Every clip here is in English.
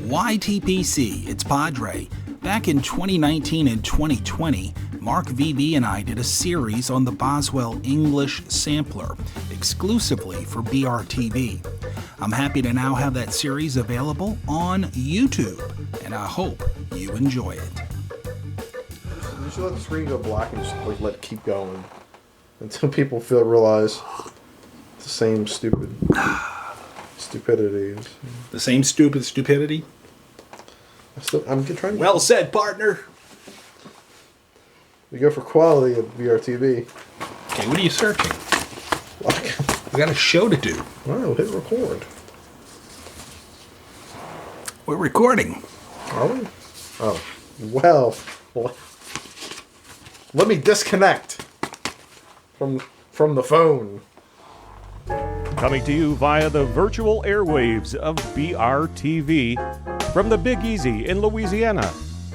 YTPC, it's Padre. Back in 2019 and 2020, Mark VV and I did a series on the Boswell English Sampler, exclusively for BRTV. I'm happy to now have that series available on YouTube, and I hope you enjoy it. You should let the screen go black and just let it keep going until people realize it's the same stupidity. The same stupid stupidity? I'm trying to... Well said, partner. We go for quality at BRTV. Okay, what are you searching? We got a show to do. Wow, hit record. We're recording. Are we? Oh, well, let me disconnect from the phone. Coming to you via the virtual airwaves of BRTV from the Big Easy in Louisiana,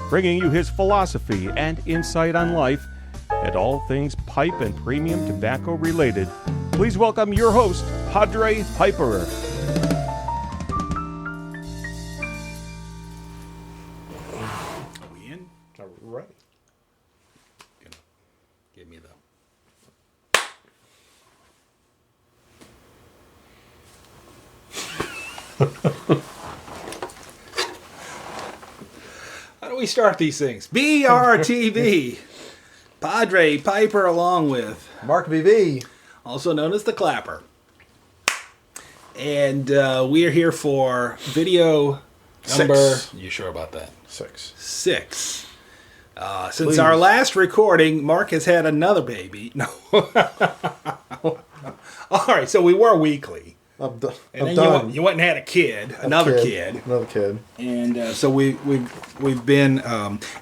bringing you his philosophy and insight on life and all things pipe and premium tobacco related. Please welcome your host, Padre Piper. Are we in? All right. Give me the... How do we start these things? BRTV. Padre Piper along with Mark VV. also known as the Clapper. And we are here for video number... 6. You sure about that? 6. 6. Since Please. our last recording, Mark has had another baby. No. All right, so we were weekly. I'm And then done. you went and had a kid, another kid. Another kid. And so we've been...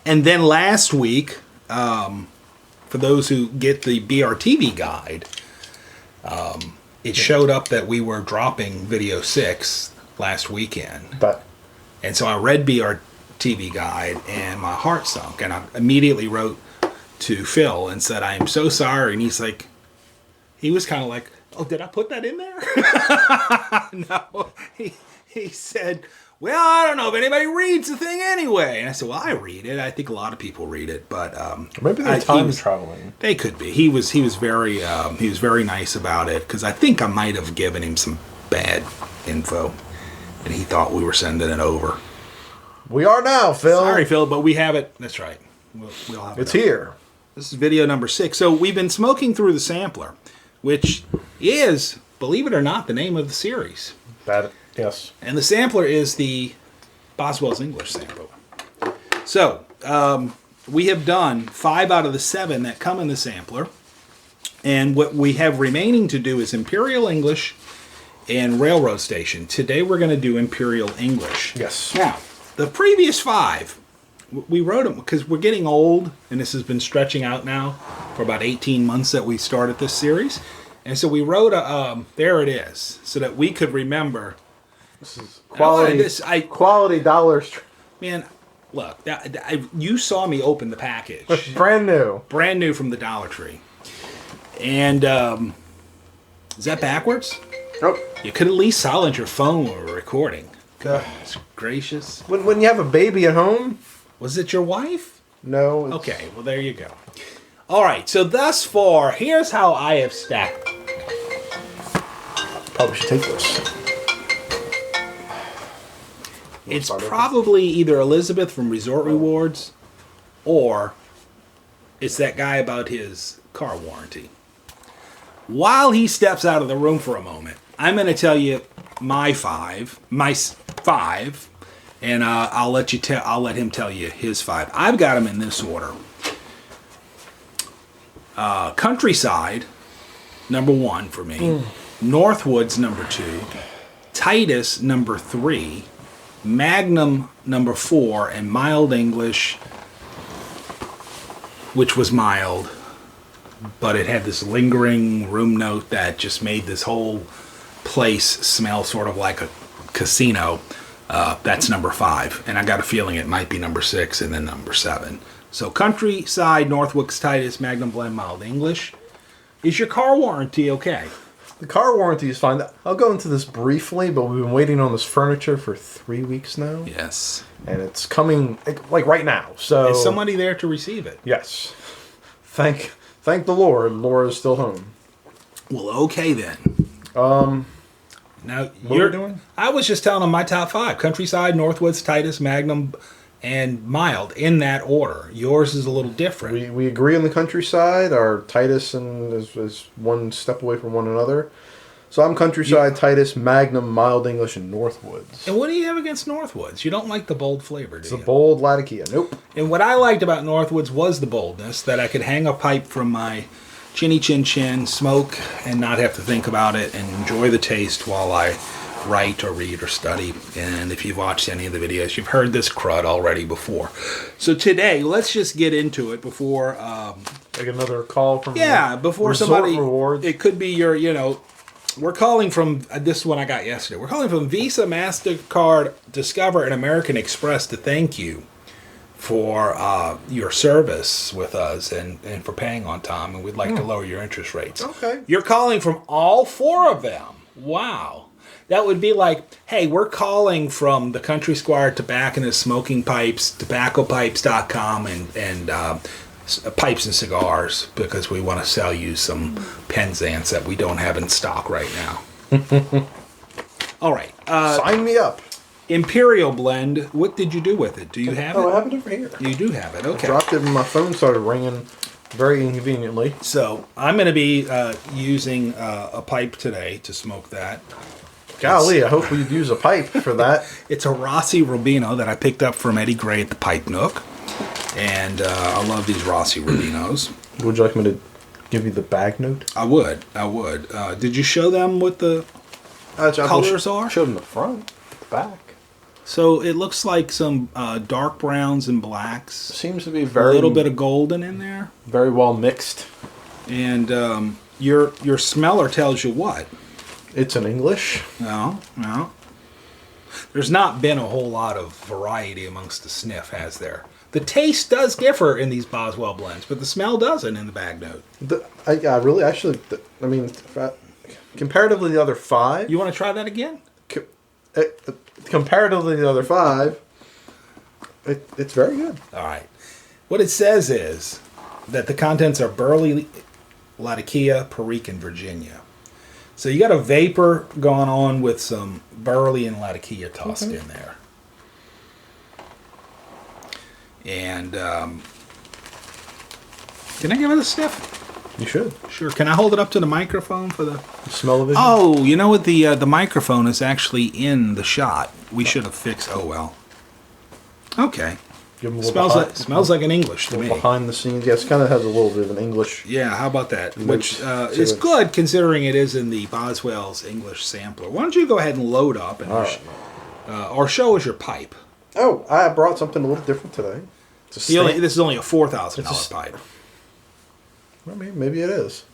and then last week, for those who get the BRTV guide, it showed up that we were dropping video 6 last weekend. But And so I read BRTV guide and my heart sunk. And I immediately wrote to Phil and said, I am so sorry. And he's like, he was kind of like, oh, did I put that in there? No. He said, well, I don't know if anybody reads the thing anyway. And I said, well, I read it. I think a lot of people read it. But maybe they're time traveling. They could be. He was very nice about it because I think I might have given him some bad info. And he thought we were sending it over. We are now, Phil. Sorry, Phil, but we have it. That's right. We'll have it. It's up. here. This is video number 6. So we've been smoking through the sampler, which is, believe it or not, the name of the series. Yes. And the sampler is the Boswell's English Sampler. So we have done 5 out of the 7 that come in the sampler. And what we have remaining to do is Imperial English and Railroad Station. Today we're going to do Imperial English. Yes. Now, the previous 5, we wrote them because we're getting old, and this has been stretching out now for about 18 months that we started this series. And so we wrote there it is, so that we could remember. This is quality. Quality dollars. Man, look, you saw me open the package. Brand new. Brand new from the Dollar Tree. And is that backwards? Nope. You could at least silence your phone when we're recording. Goodness gracious. When you have a baby at home? Was it your wife? No. Okay, well, there you go. All right, so thus far, here's how I have stacked. Probably should take this. It's probably either Elizabeth from Resort Rewards or it's that guy about his car warranty. While he steps out of the room for a moment, I'm going to tell you my 5, and I'll let him tell you his 5. I've got them in this order. Countryside, number 1 for me. Northwoods, number 2. Titus, number 3. Magnum, number 4. And Mild English, which was mild, but it had this lingering room note that just made this whole place smell sort of like a casino. That's number 5. And I got a feeling it might be number 6 and then number 7. So Countryside, Northwoods, Titus, Magnum Blend, Mild English. Is your car warranty okay? The car warranty is fine. I'll go into this briefly, but we've been waiting on this furniture for 3 weeks now. Yes. And it's coming, like, right now. So Is somebody there to receive it? Yes. Thank the Lord. Laura's still home. Well, okay then. Now What are we doing? I was just telling them my top 5: Countryside, Northwoods, Titus, Magnum, and Mild, in that order. Yours is a little different. We agree on the Countryside. Our Titus is one step away from one another. So I'm Countryside, Titus, Magnum, Mild English, and Northwoods. And what do you have against Northwoods? You don't like the bold flavor, do It's you? a bold Latakia. Nope. And what I liked about Northwoods was the boldness, that I could hang a pipe from my chinny chin chin, smoke, and not have to think about it, and enjoy the taste while I write or read or study. And if you've watched any of the videos, you've heard this crud already before. So today, let's just get into it before... Like another call from before Resort somebody... Rewards. It could be your, we're calling from... this one I got yesterday. We're calling from Visa, MasterCard, Discover, and American Express to thank you for your service with us and for paying on time, and we'd like to lower your interest rates. Okay. You're calling from all 4 of them. Wow. That would be like, hey, we're calling from the Country Squire Tobacconist Smoking Pipes, tobaccopipes.com, and Pipes and Cigars, because we want to sell you some Penzance that we don't have in stock right now. All right. Sign me up. Imperial blend, what did you do with it? Do you have Oh, I it? have it over here. You do have it, okay. Dropped it and my phone started ringing very inconveniently. So I'm going to be using a pipe today to smoke that. Golly, I hope we'd use a pipe for that. It's a Rossi Rubino that I picked up from Eddie Gray at the Pipe Nook. And I love these Rossi Rubinos. Would you like me to give you the bag note? I would. Did you show them what the colors are? Showed them the front, the back. So it looks like some dark browns and blacks. Seems to be A very little bit of golden in there. very well mixed. And your smeller tells you what? It's in English. No. There's not been a whole lot of variety amongst the sniff, has there? The taste does differ in these Boswell blends, but the smell doesn't in the bag note. Comparatively the other 5. You want to try that again? Comparatively the other 5, it's very good. All right. What it says is that the contents are Burley, Latakia, Perique, and Virginia. So you got a vapor going on with some Burley and Latakia tossed in there. And can I give it a sniff? You should. Sure. Can I hold it up to the microphone for the... Smell of it. Oh, you know what? The microphone is actually in the shot. We should have fixed... Oh, well. Okay. Give them a little Smells like an English to me. behind the scenes. Yes, kind of has a little bit of an English. Yeah, how about that? Notes Which to is it. good considering it is in the Boswell's English Sampler. Why don't you go ahead and load up and All right. or show us your pipe? Oh, I brought something a little different today. It's a This is only a $4,000 It's a- pipe. I mean, maybe it is.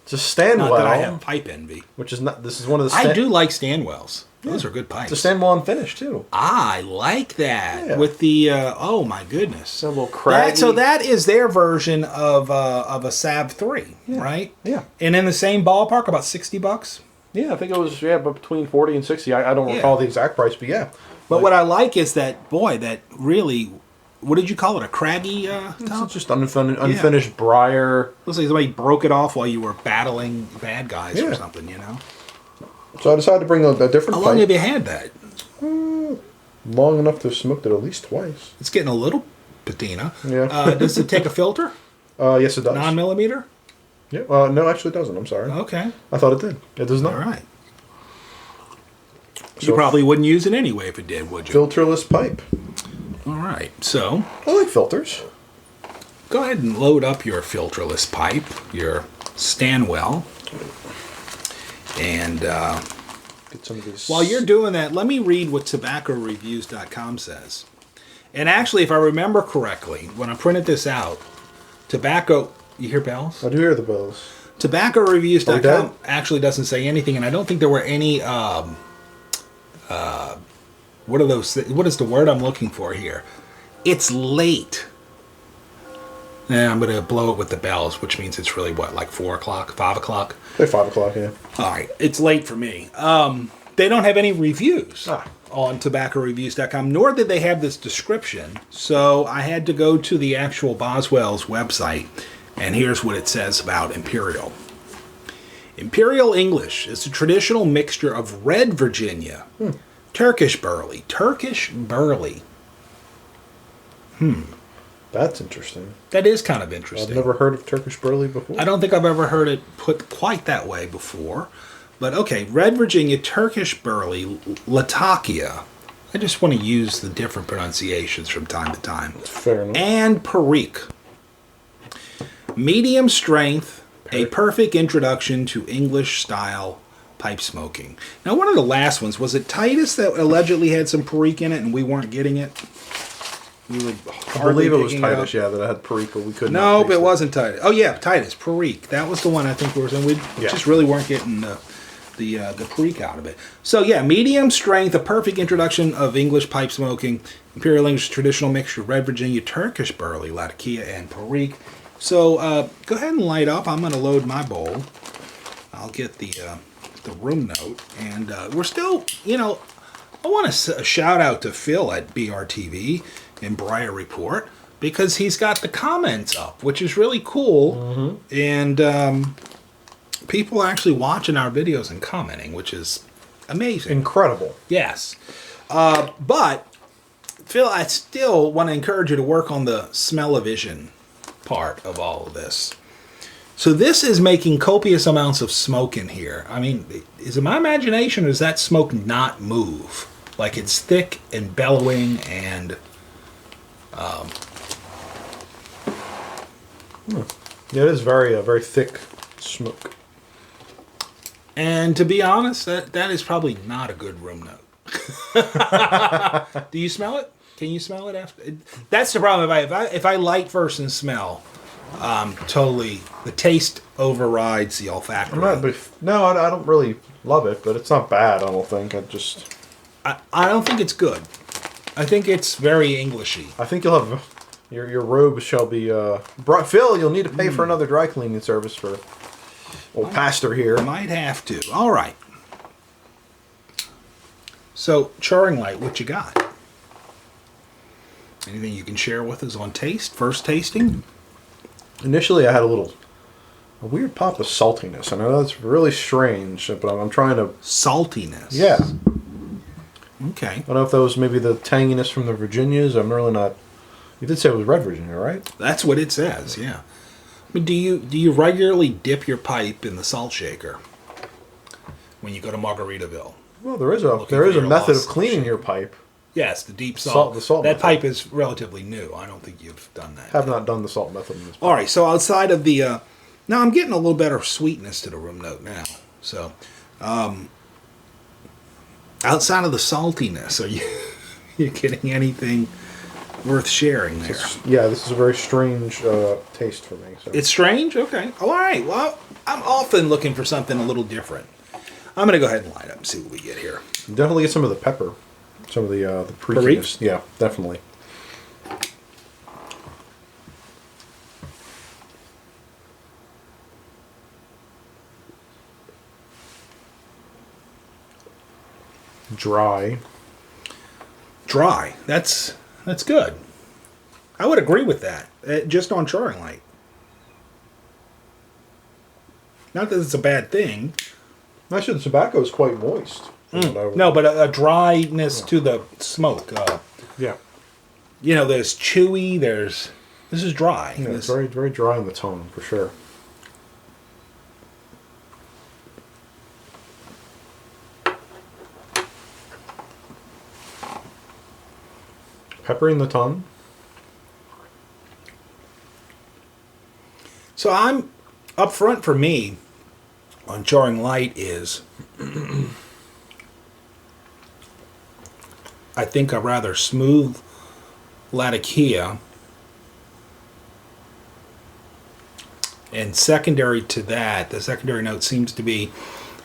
It's a Stanwell, Not that I have pipe envy. which is not. This is one of the. I do like Stanwells. Those are good pipes. It's a Stanwell unfinished too. I like that Yeah. with the oh my goodness, It's a little craggy. so that is their version of a Sab 3, right? Yeah. And in the same ballpark, about $60. Yeah, I think it was but between 40 and 60. I don't Yeah. recall the exact price, but yeah. But what I like is that that really, what did you call it? A craggy top? It's just unfinished briar. Looks like somebody broke it off while you were battling bad guys or Yeah. something, you know? So I decided to bring a different How long pipe. have you had that? Long enough to have smoked it at least twice. It's getting a little patina. Yeah. Does it take a filter? Yes, it does. 9mm? Yeah. No, actually, it doesn't. I'm sorry. Okay. I thought it did. It does not. All right. So You probably wouldn't use it anyway if it did, would you? filterless pipe. All right. So I like filters. go ahead and load up your filterless pipe, your Stanwell. And Get some of these. while you're doing that, let me read what tobaccoreviews.com says. And actually, if I remember correctly, when I printed this out, tobacco... You hear bells? I do hear the bells. Are we Tobaccoreviews.com dead? actually doesn't say anything, and I don't think there were any... what are those... What is the word I'm looking for here? It's late. Yeah, I'm going to blow it with the bells, which means it's really, what, like 4 o'clock, 5 o'clock? Like 5 o'clock, yeah. All right. It's late for me. They don't have any reviews Ah. on tobaccoreviews.com, nor did they have this description. So I had to go to the actual Boswell's website, and here's what it says about Imperial. Imperial English is a traditional mixture of red Virginia, Turkish burley. Turkish burley. That's interesting. That is kind of interesting. I've never heard of Turkish burley before. I don't think I've ever heard it put quite that way before. But okay, red Virginia, Turkish burley, Latakia. I just want to use the different pronunciations from time to time. Fair enough. And Perique. Medium strength, a perfect introduction to English style pipe smoking. Now, one of the last ones, was it Titus that allegedly had some Perique in it and we weren't getting it? We were I believe it was Titus, yeah, that I had Perique, but we couldn't. No, but it wasn't Titus. Oh, yeah, Titus, Perique. That was the one I think we were saying. We just really weren't getting the Perique out of it. So, yeah, medium strength, a perfect introduction of English pipe smoking, Imperial English traditional mixture, red Virginia, Turkish burley, Latakia, and Perique. So, go ahead and light up. I'm going to load my bowl. I'll get the room note. And we're still, I want to shout out to Phil at BRTV and Briar Report, because he's got the comments up, which is really cool. And people are actually watching our videos and commenting, which is amazing. Incredible. Yes. But, Phil, I still want to encourage you to work on the smell-o-vision part of all of this. So this is making copious amounts of smoke in here. I mean, is it my imagination, or does that smoke not move? Like, it's thick and bellowing and... Yeah, it is very thick smoke. And to be honest, that is probably not a good room note. Do you smell it? Can you smell it after? That's the problem. If I light first and smell, totally the taste overrides the olfactory. No, I don't really love it, but it's not bad. I don't think. I don't think it's good. I think it's very Englishy. I think you'll have your robes shall be Phil, you'll need to pay for another dry cleaning service for old pastor here. Might have to. All right. So, charring light, what you got? Anything you can share with us on taste? First tasting? Initially, I had a weird pop of saltiness. I know that's really strange, but I'm trying to... Saltiness? Yeah. Okay. I don't know if that was maybe the tanginess from the Virginias. I'm really not... You did say it was red Virginia, right? That's what it says, yeah. I mean, do you regularly dip your pipe in the salt shaker when you go to Margaritaville? Well, there is a method of cleaning your pipe. Yes, the deep salt. The salt that method. Pipe is relatively new. I don't think you've done that. Have not done the salt method in this pipe. All right, so outside of the... now, I'm getting a little better sweetness to the room note now. So, outside of the saltiness, are you getting anything worth sharing there? This is a very strange taste for me. So. It's strange? Okay. All right. Well, I'm often looking for something a little different. I'm going to go ahead and light up and see what we get here. Definitely get some of the pepper. Some of the Perique? Yeah, definitely. Dry. That's good. I would agree with that. Just on charring light. Not that it's a bad thing. Actually, the tobacco is quite moist. No, but a dryness to the smoke. Yeah. There's chewy. This is dry. Yeah, it's very, very dry in the tongue, for sure. Pepper in the tongue. So I'm up front for me on charring light is I think a rather smooth Latakia, and secondary to that, the secondary note seems to be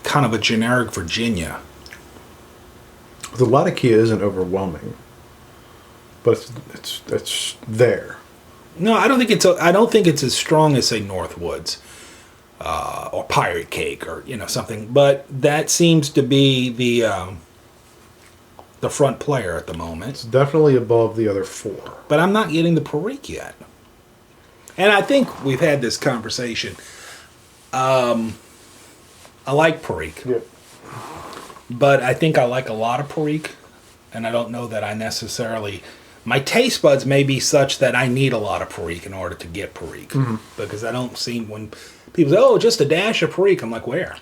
kind of a generic Virginia. The Latakia isn't overwhelming, but it's there. No, I don't think it's as strong as, say, Northwoods or Pirate Cake or something. But that seems to be the front player at the moment. It's definitely above the other 4. But I'm not getting the Perique yet. And I think we've had this conversation. I like Perique. Yeah. But I think I like a lot of Perique. And I don't know that I necessarily... My taste buds may be such that I need a lot of Perique in order to get Perique. Mm-hmm. Because I don't see... When people say, oh, just a dash of Perique, I'm like, where?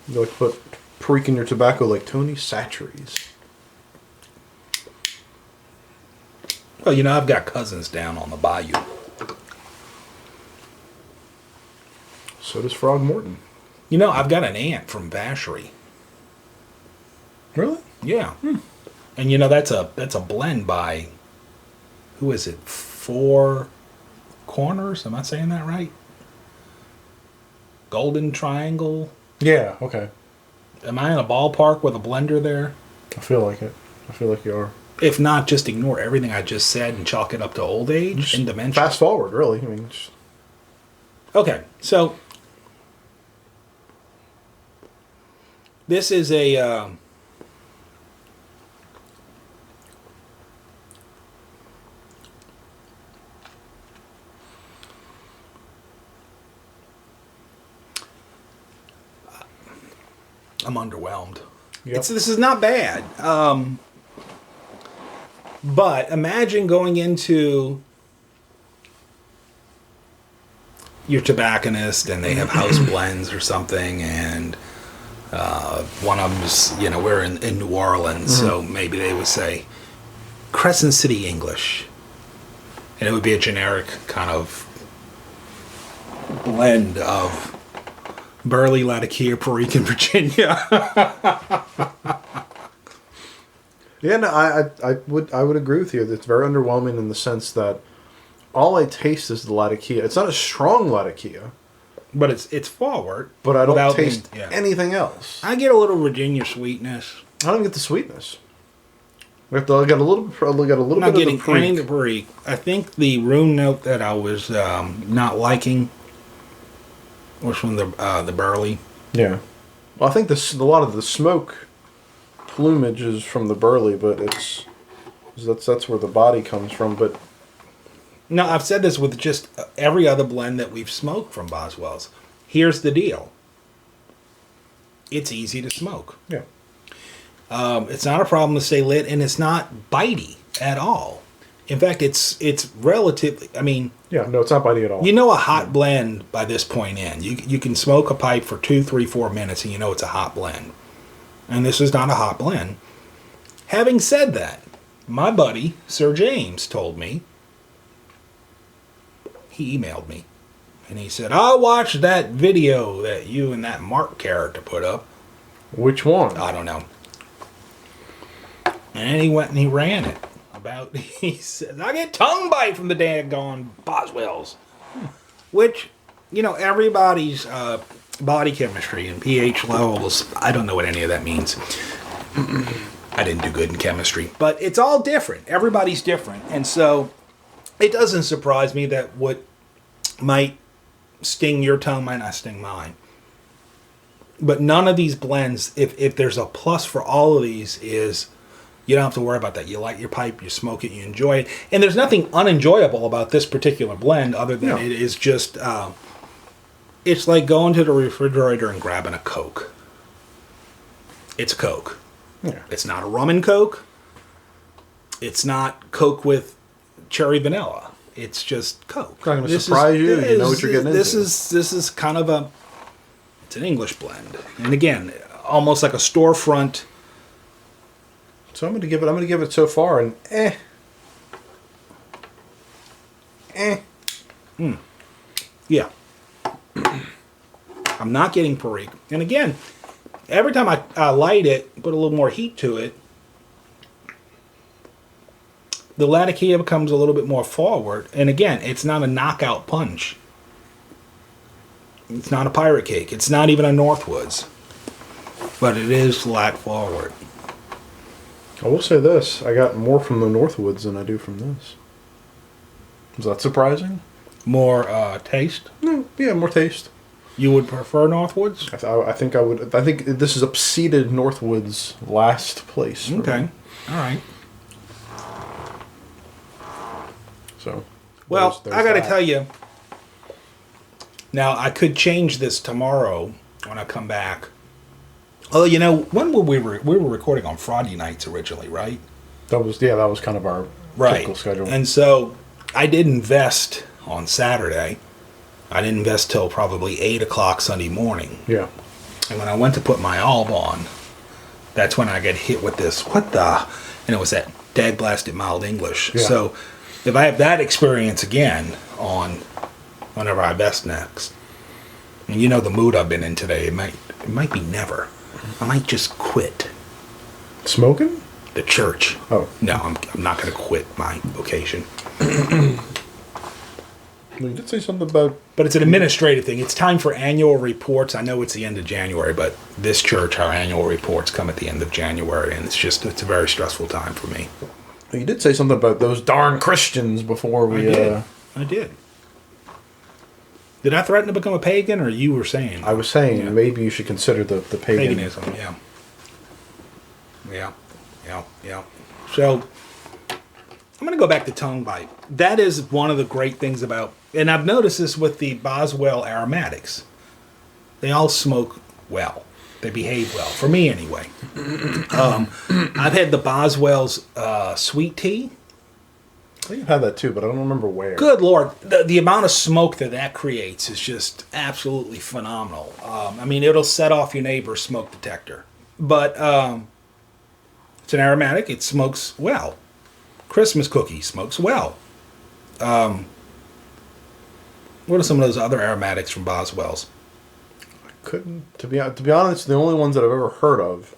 You like to put Perique in your tobacco like Tony Satchery's. Well, I've got cousins down on the bayou. So does Frog Morton. I've got an aunt from Vacherie. Really? Yeah. And that's a blend by, who is it? Four Corners? Am I saying that right? Golden Triangle? Yeah, okay. Am I in a ballpark with a blender there? I feel like it. I feel like you are. If not, just ignore everything I just said and chalk it up to old age and dementia. Fast forward, really. Okay, so this is a I'm underwhelmed. Yep. This is not bad. But imagine going into your tobacconist and they have house blends or something, and one of them's, we're in New Orleans, so maybe they would say Crescent City English. And it would be a generic kind of blend of Burley, Latakia, Perique, and Virginia. Yeah, no, I would agree with you. It's very underwhelming in the sense that all I taste is the Latakia. It's not a strong Latakia, but it's forward. But I don't taste anything else. I get a little Virginia sweetness. I don't get the sweetness. I get a little bit of the Perique. I think the room note that I was not liking was from the Burley. Yeah. Well, I think a lot of the smoke plumage is from the Burley, but that's where the body comes from. But no, I've said this with just every other blend that we've smoked from Boswell's. Here's the deal. It's easy to smoke. Yeah. It's not a problem to stay lit, and it's not bitey at all. In fact, it's relatively... I mean... Yeah, no, it's not bitey at all. A hot blend by this point in. You can smoke a pipe for 2, 3, 4 minutes, and it's a hot blend. And this is not a hot blend. Having said that, my buddy, Sir James, told me... He emailed me. And he said, I watched that video that you and that Mark character put up. Which one? I don't know. And he went and he ran it. He said, I get tongue bite from the daggone Boswells. Which, everybody's body chemistry and pH levels, I don't know what any of that means. I didn't do good in chemistry. But it's all different. Everybody's different. And so it doesn't surprise me that what might sting your tongue might not sting mine. But none of these blends, if there's a plus for all of these, is you don't have to worry about that. You light your pipe, you smoke it, you enjoy it. And there's nothing unenjoyable about this particular blend other than it is just, it's like going to the refrigerator and grabbing a Coke. It's Coke. Yeah. It's not a rum and Coke. It's not Coke with cherry vanilla. It's just Coke. It's not going to surprise you. You know what you're getting into. This is kind of it's an English blend. And again, almost like a storefront. So I'm going to give it so far an Yeah. I'm not getting Perique. And again, every time I light it, put a little more heat to it, the Latakia becomes a little bit more forward. And again, it's not a knockout punch. It's not a Pirate Cake. It's not even a Northwoods. But it is lat forward. I will say this: I got more from the Northwoods than I do from this. Is that surprising? More taste? No, yeah, more taste. You would prefer Northwoods? I think I would. I think this is exceeded Northwood's last place. For Okay. me. All right. So. Well, there's I got to that. tell you. Now, I could change this tomorrow when I come back. Oh, you know, when were we were recording on Friday nights originally, right? That was kind of our typical schedule. And so I did invest on Saturday. I didn't invest till probably 8 o'clock Sunday morning. Yeah. And when I went to put my alb on, that's when I get hit with this, what the? And it was that dag blasted mild English. Yeah. So if I have that experience again on whenever I invest next, and you know the mood I've been in today, it might be never. I might just quit Smoking? the church. Oh. No, I'm not going to quit my vocation. You did say something about. But it's an administrative thing. It's time for annual reports. I know it's the end of January, but this church, our annual reports come at the end of January, and it's a very stressful time for me. You did say something about those darn Christians before we. I did. Did I threaten to become a pagan, or you were saying? I was saying maybe you should consider the pagan. Paganism, yeah. Yeah. So, I'm going to go back to tongue bite. That is one of the great things about, and I've noticed this with the Boswell aromatics. They all smoke well. They behave well, for me anyway. I've had the Boswell's sweet tea. I think I've had that too, but I don't remember where. Good Lord, the amount of smoke that creates is just absolutely phenomenal. I mean, it'll set off your neighbor's smoke detector. But it's an aromatic. It smokes well. Christmas cookie smokes well. What are some of those other aromatics from Boswell's? To be honest, the only ones that I've ever heard of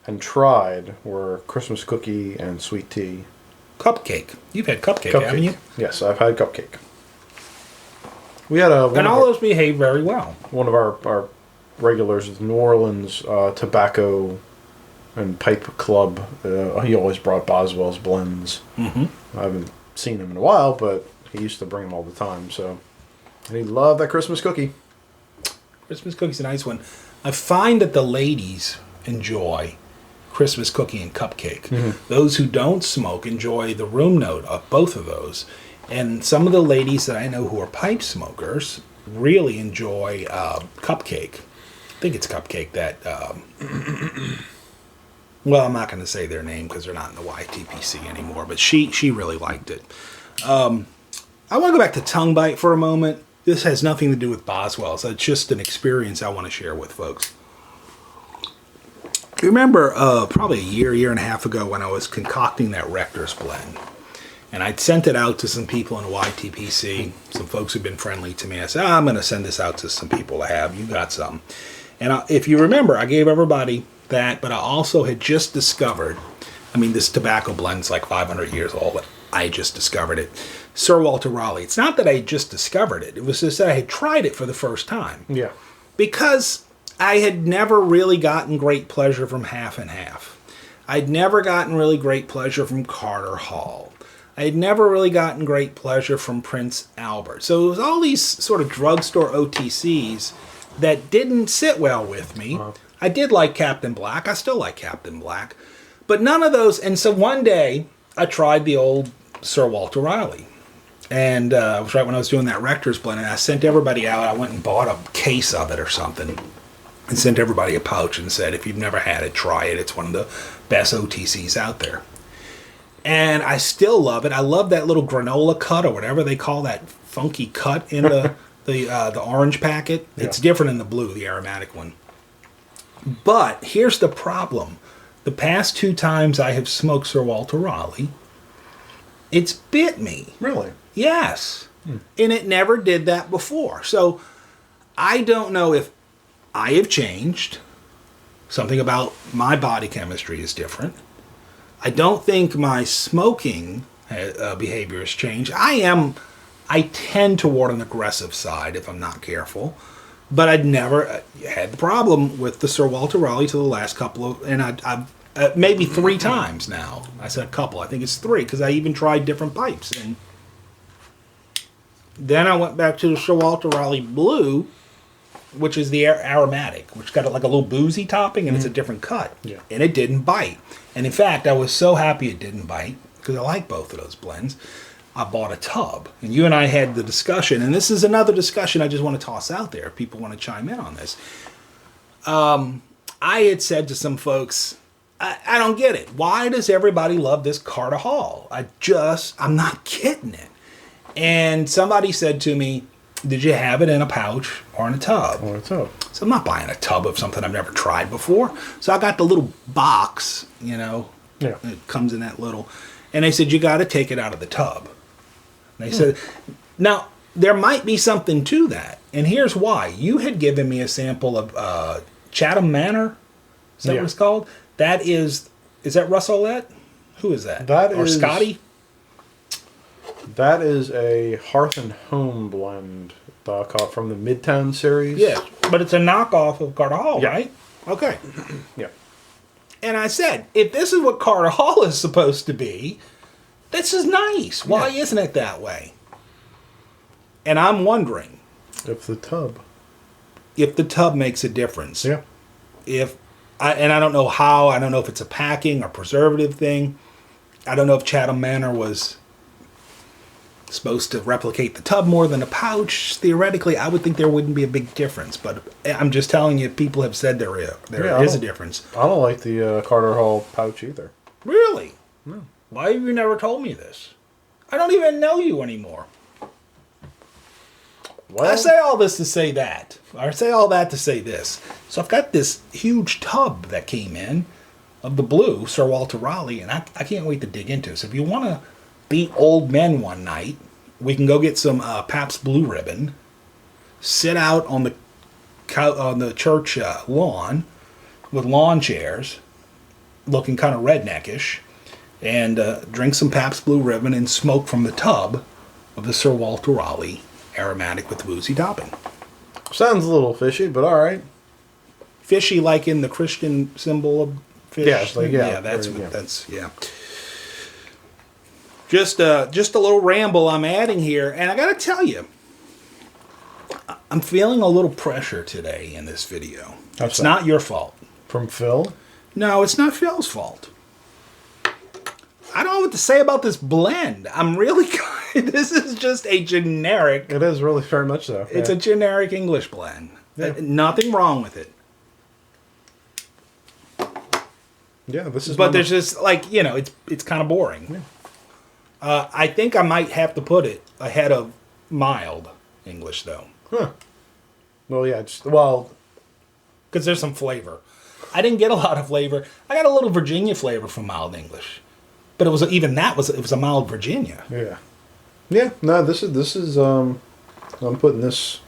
and tried were Christmas cookie and sweet tea. Cupcake. You've had cupcake, haven't you? Yes, I've had cupcake. We had all those behave very well. One of our regulars at the New Orleans Tobacco and Pipe Club. He always brought Boswell's blends. Mm-hmm. I haven't seen him in a while, but he used to bring them all the time. So, and he loved that Christmas cookie. Christmas cookie's a nice one. I find that the ladies enjoy Christmas cookie and cupcake. Mm-hmm. Those who don't smoke enjoy the room note of both of those. And some of the ladies that I know who are pipe smokers really enjoy cupcake. I think it's cupcake that... well, I'm not going to say their name because they're not in the YTPC anymore, but she really liked it. I want to go back to tongue bite for a moment. This has nothing to do with Boswell's. It's just an experience I want to share with folks. You remember probably a year and a half ago when I was concocting that Rector's blend, and I'd sent it out to some people in the YTPC, some folks who've been friendly to me. I said, I'm going to send this out to some people to have. You got some. And if you remember, I gave everybody that, but I also had just discovered, this tobacco blend's like 500 years old, but I just discovered it. Sir Walter Raleigh. It's not that I just discovered it. It was just that I had tried it for the first time. Yeah. Because I had never really gotten great pleasure from Half and Half. I'd never gotten really great pleasure from Carter Hall. I'd never really gotten great pleasure from Prince Albert. So it was all these sort of drugstore OTCs that didn't sit well with me. Uh-huh. I did like Captain Black. I still like Captain Black. But none of those. And so one day I tried the old Sir Walter Raleigh. And it was right when I was doing that Rector's blend. And I sent everybody out. I went and bought a case of it or something. And sent everybody a pouch and said, if you've never had it, try it. It's one of the best OTCs out there. And I still love it. I love that little granola cut or whatever they call that funky cut in the orange packet. Yeah. It's different in the blue, the aromatic one. But here's the problem. The past 2 times I have smoked Sir Walter Raleigh, it's bit me. Really? Yes. And it never did that before. So I don't know if I have changed. Something about my body chemistry is different. I don't think my smoking behavior has changed. I tend toward an aggressive side if I'm not careful. But I'd never had the problem with the Sir Walter Raleigh to the last couple of... And maybe 3 times now. I said a couple. I think it's 3 because I even tried different pipes. And then I went back to the Sir Walter Raleigh Blue, which is the aromatic, which got like a little boozy topping, and it's a different cut. Yeah. And it didn't bite. And in fact, I was so happy it didn't bite because I like both of those blends. I bought a tub, and you and I had the discussion, and this is another discussion I just want to toss out there if people want to chime in on this. I had said to some folks, I don't get it. Why does everybody love this Carter Hall? I'm not getting it. And somebody said to me, did you have it in a pouch or in a tub? Or a tub. So I'm not buying a tub of something I've never tried before. So I got the little box, Yeah. it comes in that little. And they said, you got to take it out of the tub. And they said, now, there might be something to that. And here's why. You had given me a sample of Chatham Manor. Is that what it's called? That is that Russolette? Who is that? Or Scotty? That is a Hearth and Home blend from the Midtown series. Yeah, but it's a knockoff of Carter Hall, Yeah. right? Okay. Yeah. And I said, if this is what Carter Hall is supposed to be, this is nice. Why isn't it that way? And I'm wondering If the tub makes a difference. Yeah. And I don't know how. I don't know if it's a packing or preservative thing. I don't know if Chatham Manor was supposed to replicate the tub more than a pouch. Theoretically, I would think there wouldn't be a big difference. But I'm just telling you, people have said there is a difference. I don't like the Carter Hall pouch either. Really? No. Why have you never told me this? I don't even know you anymore. Well, I say all this to say that. I say all that to say this. So I've got this huge tub that came in of the blue, Sir Walter Raleigh, and I can't wait to dig into this. If you want to be old men one night, we can go get some Pabst Blue Ribbon, sit out on the church lawn with lawn chairs, looking kind of redneckish, and drink some Pabst Blue Ribbon and smoke from the tub of the Sir Walter Raleigh aromatic with woozy topping. sounds a little fishy, but all right. Fishy, like in the Christian symbol of fish. Yeah, it's like, that's what that's. Just a little ramble I'm adding here, and I got to tell you, I'm feeling a little pressure today in this video. It's not your fault. From Phil? No, it's not Phil's fault. I don't know what to say about this blend. I'm really this is just a generic. It is really very much so. It's a generic English blend. Yeah. Nothing wrong with it. Yeah, this is. But there's just it's kind of boring. Yeah. I think I might have to put it ahead of mild English though. Huh. Well, yeah. Because there's some flavor. I didn't get a lot of flavor. I got a little Virginia flavor from mild English, but it was a mild Virginia. Yeah. Yeah. No, this is. I'm putting this.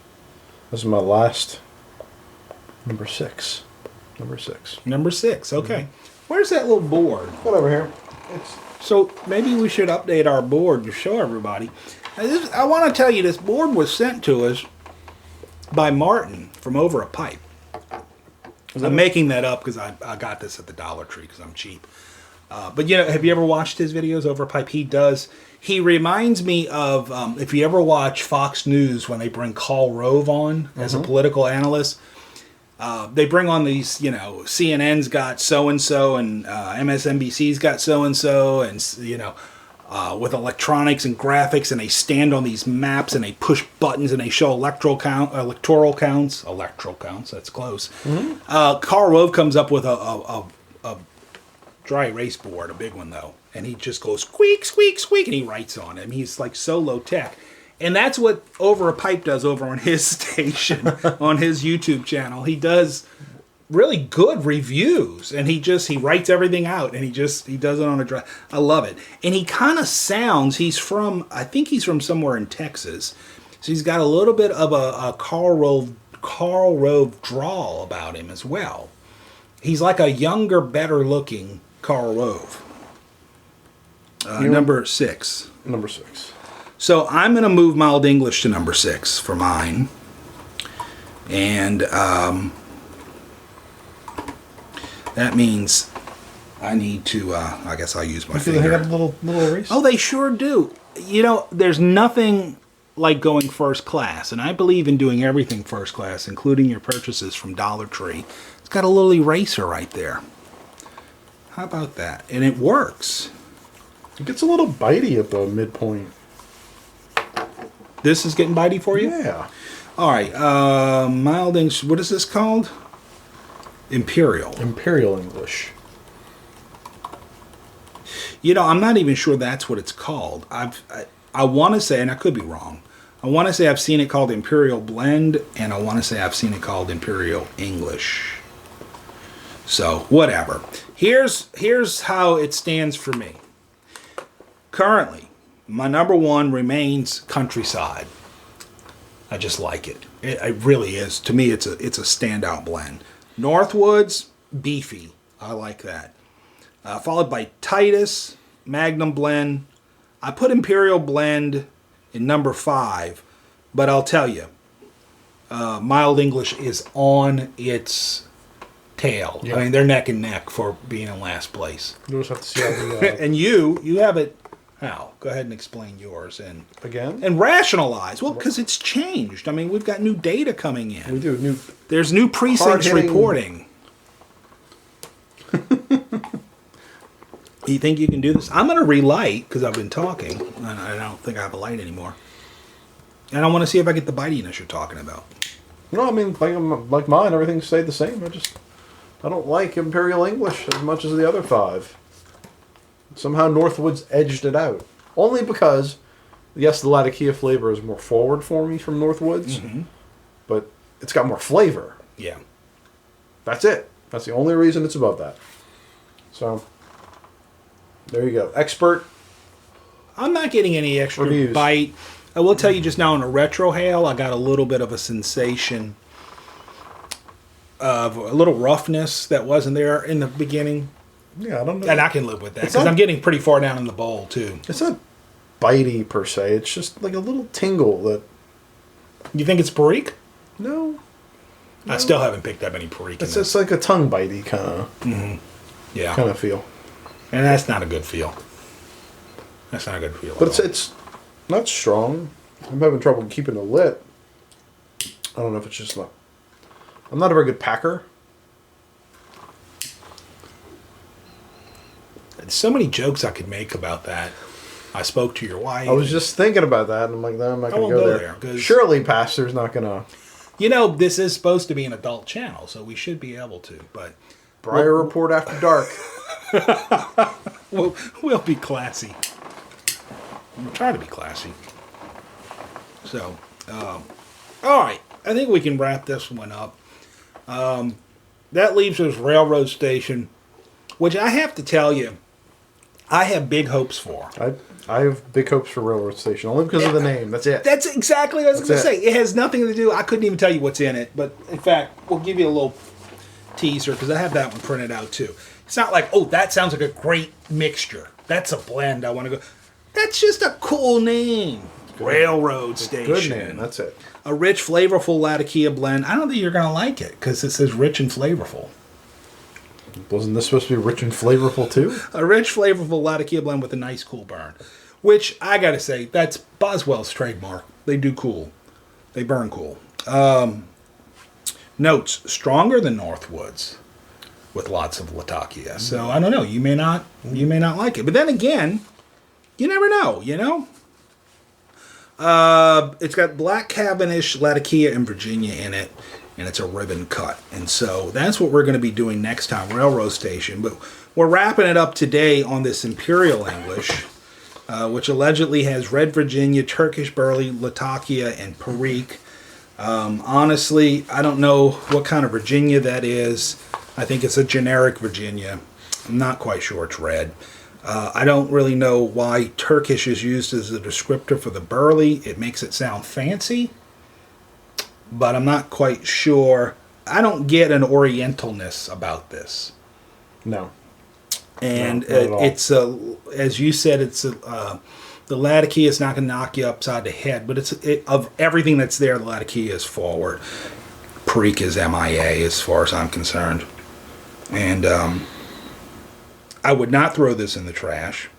This is my last. Number 6. Number 6. Okay. Mm-hmm. Where's that little board? Right over here. So maybe we should update our board to show everybody. I want to tell you, this board was sent to us by Martin from Over a Pipe. I'm making that up because I got this at the Dollar Tree because I'm cheap. But have you ever watched his videos Over a Pipe? He reminds me of, if you ever watch Fox News when they bring Karl Rove on as a political analyst. They bring on these, CNN's got so-and-so and MSNBC's got so-and-so and, with electronics and graphics, and they stand on these maps and they push buttons and they show electoral counts, that's close. Mm-hmm. Karl Rove comes up with a dry erase board, a big one though, and he just goes squeak, squeak, squeak, and he writes on it. He's like so low tech. And that's what Over a Pipe does over on his station, on his YouTube channel. He does really good reviews, and he writes everything out, and he does it on a dry. I love it. And he kind of sounds, I think he's from somewhere in Texas, so he's got a little bit of a Karl Rove drawl about him as well. He's like a younger, better looking Karl Rove. Number 6. Number 6. So I'm going to move mild English to number 6 for mine. And that means I need to, I guess I'll use my Do they have a finger. little eraser? Oh, they sure do. You know, there's nothing like going first class, and I believe in doing everything first class, including your purchases from Dollar Tree. It's got a little eraser right there. How about that? And it works. It gets a little bitey at the midpoint. This is getting bitey for you? Yeah. All right. Mild English. What is this called? Imperial. Imperial English. You know, I'm not even sure that's what it's called. I want to say, and I could be wrong, I want to say I've seen it called Imperial Blend, and I want to say I've seen it called Imperial English. So, whatever. Here's how it stands for me. Currently, my number one remains Countryside. I just like it. It really is. To me, it's a standout blend. Northwoods, beefy. I like that. Followed by Titus, Magnum Blend. I put Imperial Blend in number 5, but I'll tell you, Mild English is on its tail. Yeah. I mean, they're neck and neck for being in last place. You just have to see how the... And you have it. How? Go ahead and explain yours and again? rationalize. Well, because it's changed. I mean, we've got new data coming in. We do. There's new precincts Hard-hitting- reporting. You think you can do this? I'm going to relight because I've been talking, and I don't think I have a light anymore. And I want to see if I get the bitiness you're talking about. No, I mean, like mine, everything stayed the same. I don't like Imperial English as much as the other 5. Somehow Northwoods edged it out. Only because, yes, the Latakia flavor is more forward for me from Northwoods, but it's got more flavor. Yeah. That's it. That's the only reason it's above that. So, there you go. Expert. I'm not getting any extra Reviews. bite. I will tell you just now in a retrohale, I got a little bit of a sensation of a little roughness that wasn't there in the beginning. Yeah, I don't know. And I can live with that It's because not- I'm getting pretty far down in the bowl too. It's not bitey per se. It's just like a little tingle that... You think it's Perique? No. I still haven't picked up any Perique. It's just like a tongue bitey kind Yeah. of feel. And that's not a good feel. That's not a good feel. But at all. it's not strong. I'm having trouble keeping it lit. I don't know if it's just not... I'm not a very good packer. There's so many jokes I could make about that. I spoke to your wife. I was just thinking about that, and I'm like, no, I'm not going to won't go go there. there, 'cause- Surely Pastor's not going to... You know, this is supposed to be an adult channel, so we should be able to. But Briar Report After Dark. we'll be classy. We'll try to be classy. So, all right. I think we can wrap this one up. That leaves us Railroad Station, which I have to tell you, I have big hopes for. I have big hopes for Railroad Station, only because of the name. That's it. That's exactly what I was going That's to say. it. It has nothing to do. I couldn't even tell you what's in it, but in fact, we'll give you a little teaser because I have that one printed out too. It's not like, oh, that sounds like a great mixture. That's a blend. I want to go. That's just a cool name. Railroad Station. Good name. That's it. A rich, flavorful Latakia blend. I don't think you're going to like it because it says rich and flavorful. Wasn't this supposed to be rich and flavorful too? A rich, flavorful Latakia blend with a nice, cool burn. Which, I got to say, that's Boswell's trademark. They do cool. They burn cool. Notes, stronger than Northwoods with lots of Latakia. So, I don't know. You may not like it. But then again, you never know, you know? It's got Black Cavendish, Latakia, and Virginia in it. And it's a ribbon cut. And so that's what we're going to be doing next time, Railroad Station. But we're wrapping it up today on this Imperial English, which allegedly has Red Virginia, Turkish Burley, Latakia, and Perique. Honestly, I don't know what kind of Virginia that is. I think it's a generic Virginia. I'm not quite sure it's red. I don't really know why Turkish is used as a descriptor for the Burley. It makes it sound fancy. But I'm not quite sure. I don't get an Orientalness about this. No. And No, not at all. it's as you said, it's the Latakia is not going to knock you upside the head, but of everything that's there, the Latakia is forward. Perique is MIA as far as I'm concerned. And I would not throw this in the trash.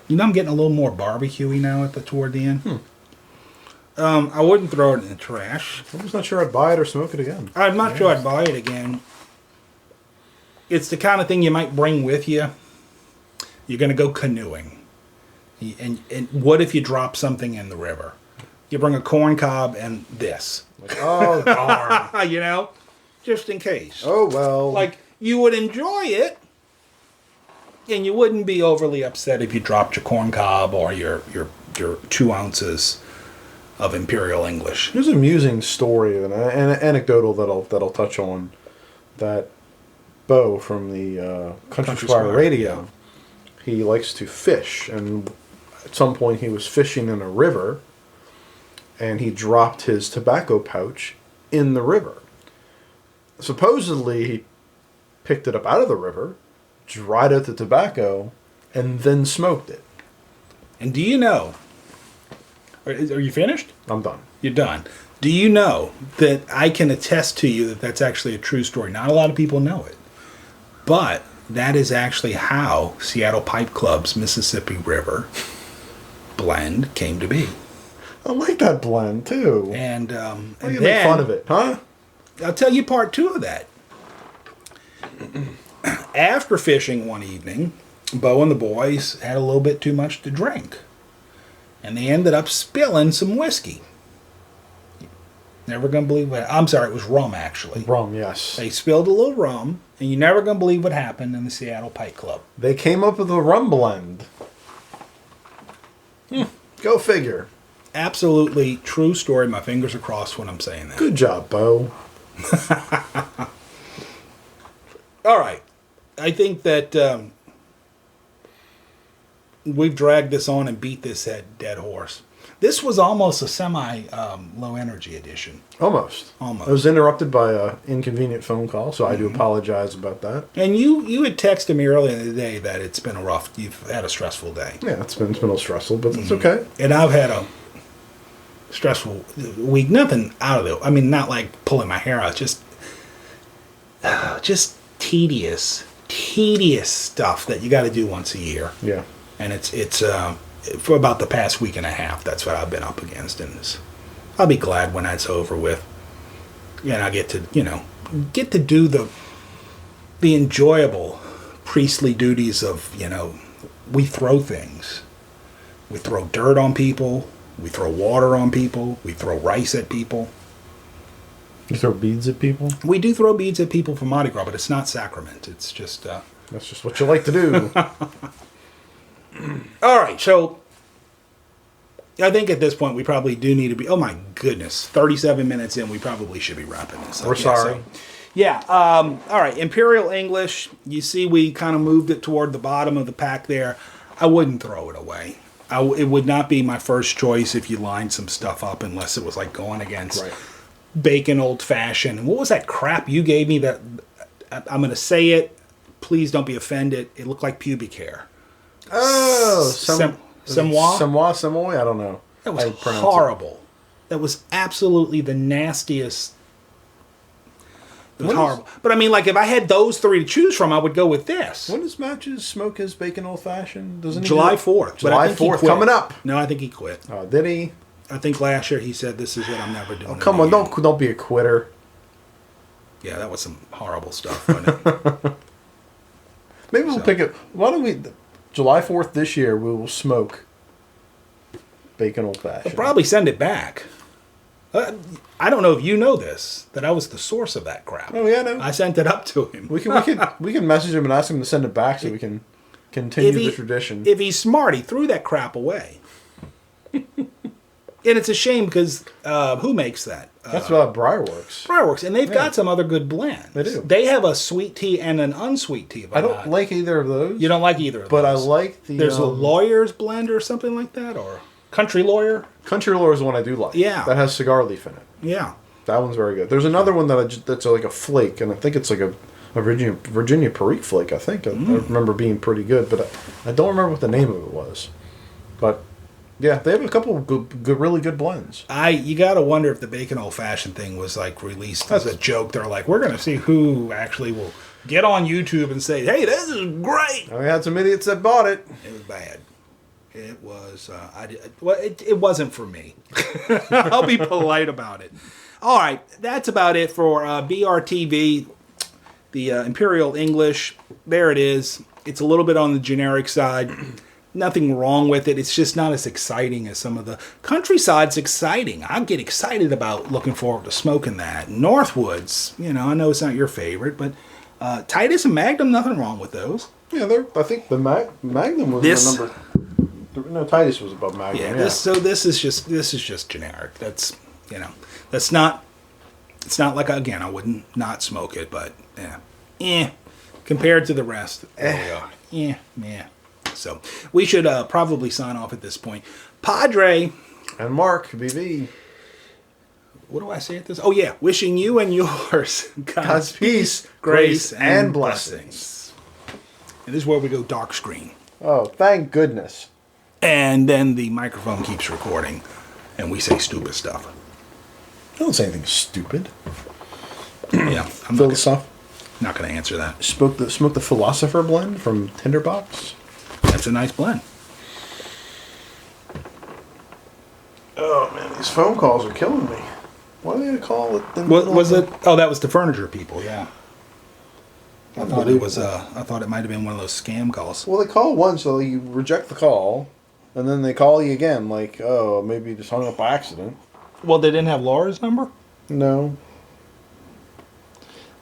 You know, I'm getting a little more barbecue-y now toward the end. I wouldn't throw it in the trash. I'm just not sure I'd buy it or smoke it again. I'm not sure I'd buy it again. It's the kind of thing you might bring with you. You're going to go canoeing. And what if you drop something in the river? You bring a corn cob and this. Like, oh, darn. You know? Just in case. Oh, well. Like, you would enjoy it. And you wouldn't be overly upset if you dropped your corn cob or your 2 ounces of Imperial English. There's an amusing story and an anecdotal that'll touch on that. Bo from the Country Squire Radio, he likes to fish, and at some point he was fishing in a river, and he dropped his tobacco pouch in the river. Supposedly he picked it up out of the river, dried out the tobacco, and then smoked it. And do you know, are you finished? I'm done. You're done. Do you know that I can attest to you that that's actually a true story? Not a lot of people know it. But that is actually how Seattle Pipe Club's Mississippi River blend came to be. I like that blend, too. And you make fun of it, huh? I'll tell you part 2 of that. After fishing one evening, Bo and the boys had a little bit too much to drink. And they ended up spilling some whiskey. Never gonna believe what... I'm sorry, it was rum, actually. Rum, yes. They spilled a little rum, and you're never gonna believe what happened in the Seattle Pipe Club. They came up with a rum blend. Go figure. Absolutely true story. My fingers are crossed when I'm saying that. Good job, Bo. All right. I think that we've dragged this on and beat this dead horse. This was almost a semi-low energy edition. Almost. I was interrupted by an inconvenient phone call, so I do apologize about that. And you had texted me earlier in the day that it's been you've had a stressful day. Yeah, it's been a little stressful, but it's okay. And I've had a stressful week. Nothing out of it. I mean, not like pulling my hair out. Just tedious stuff that you got to do once a year. Yeah. And it's for about the past week and a half, that's what I've been up against. And I'll be glad when that's over with. And I get to do the enjoyable priestly duties of, we throw things. We throw dirt on people. We throw water on people. We throw rice at people. You throw beads at people? We do throw beads at people for Mardi Gras, but it's not sacrament. It's just... That's just what you like to do. All right, so I think at this point we probably do need to be... Oh my goodness, 37 minutes in, we probably should be wrapping this up. We're sorry. All right, Imperial English, you see we kind of moved it toward the bottom of the pack there. I wouldn't throw it away. It would not be my first choice if you lined some stuff up unless it was like going against bacon old fashioned. What was that crap you gave me that... I'm going to say it. Please don't be offended. It looked like pubic hair. Oh, Semois? I don't know. That was horrible. That was absolutely the nastiest. It was horrible. But I mean, like, if I had those 3 to choose from, I would go with this. When does Matches smoke his bacon old fashioned? Doesn't he? July 4th. July 4th coming up. No, I think he quit. Oh, did he? I think last year he said, "This is what I'm never doing." Oh, come on! Don't be a quitter. Yeah, that was some horrible stuff, wasn't it? Maybe we'll pick it. Why don't we? July 4th this year, we will smoke bacon old fashioned. I'll probably send it back. I don't know if you know this, that I was the source of that crap. Oh yeah, no. I sent it up to him. We can message him and ask him to send it back so we can continue the tradition. If he's smart, he threw that crap away. And it's a shame because who makes that? That's Briarworks. Briarworks, and they've got some other good blends. They do. They have a sweet tea and an unsweet tea. I don't like either of those. You don't like either of those. But I like the... There's a Lawyer's blend or something like that, or Country Lawyer. Country Lawyer is the one I do like. Yeah. That has cigar leaf in it. Yeah. That one's very good. There's another one that's like a flake, and I think it's like a Virginia Perique flake, I think. I remember being pretty good, but I don't remember what the name of it was. But... yeah, they have a couple of good, really good blends. You gotta wonder if the bacon old fashioned thing was like released as a joke. They're like, we're gonna see who actually will get on YouTube and say, "Hey, this is great." We had some idiots that bought it. It was bad. It was. It wasn't for me. I'll be polite about it. All right, that's about it for BRTV, the Imperial English. There it is. It's a little bit on the generic side. Nothing wrong with it. It's just not as exciting as some of the countryside's exciting. I get excited about looking forward to smoking that. Northwoods, I know it's not your favorite, but Titus and Magnum, nothing wrong with those. Yeah, I think the Magnum was the number. No, Titus was above Magnum. Yeah. This is just generic. That's that's not. It's not like again. I wouldn't not smoke it, but compared to the rest, there we are. Yeah. So we should probably sign off at this point. Padre and Mark BV. What do I say at this? Oh yeah, wishing you and yours God's peace, grace, and blessings. And this is where we go dark screen. Oh, thank goodness. And then the microphone keeps recording, and we say stupid stuff. Don't say anything stupid. Yeah, I'm not going to answer that. Smoke the Philosopher blend from Tinderbox. That's a nice blend. Oh man, these phone calls are killing me. Why do they call it? What was it? Oh, that was the furniture people. Yeah. I thought it was. I thought it might have been one of those scam calls. Well, they call once, so you reject the call, and then they call you again, like, oh, maybe you just hung up by accident. Well, they didn't have Laura's number? No.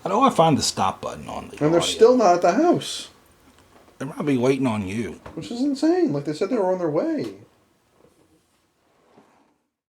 How do I find the stop button on the And they're still not at the house. They're probably waiting on you. Which is insane. Like, they said they were on their way.